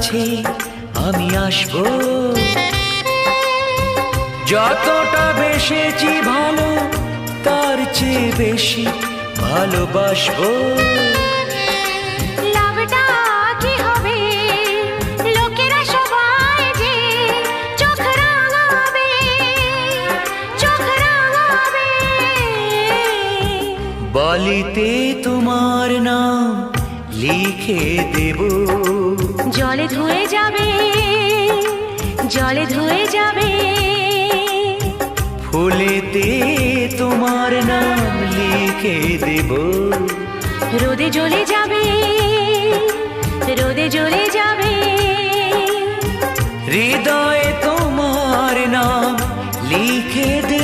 কাছে আমি আসবো, যতটা বেসেছি ভালো তার চেয়ে বেশি ভালোবাসবো। লাভটা কি হবে লোকেরা সবাই যে চোখ রাঙাবে, চোখ রাঙাবে। বলিতে তোমার নাম লিখে দেব, জলে ধুয়ে যাবে, জলে ধুয়ে যাবে। ফুলেতে তোমার নাম লিখে দেব, রোদে জ্বলে যাবে, রোদে জ্বলে যাবে। হৃদয়ে তোমার নাম লিখে দেব।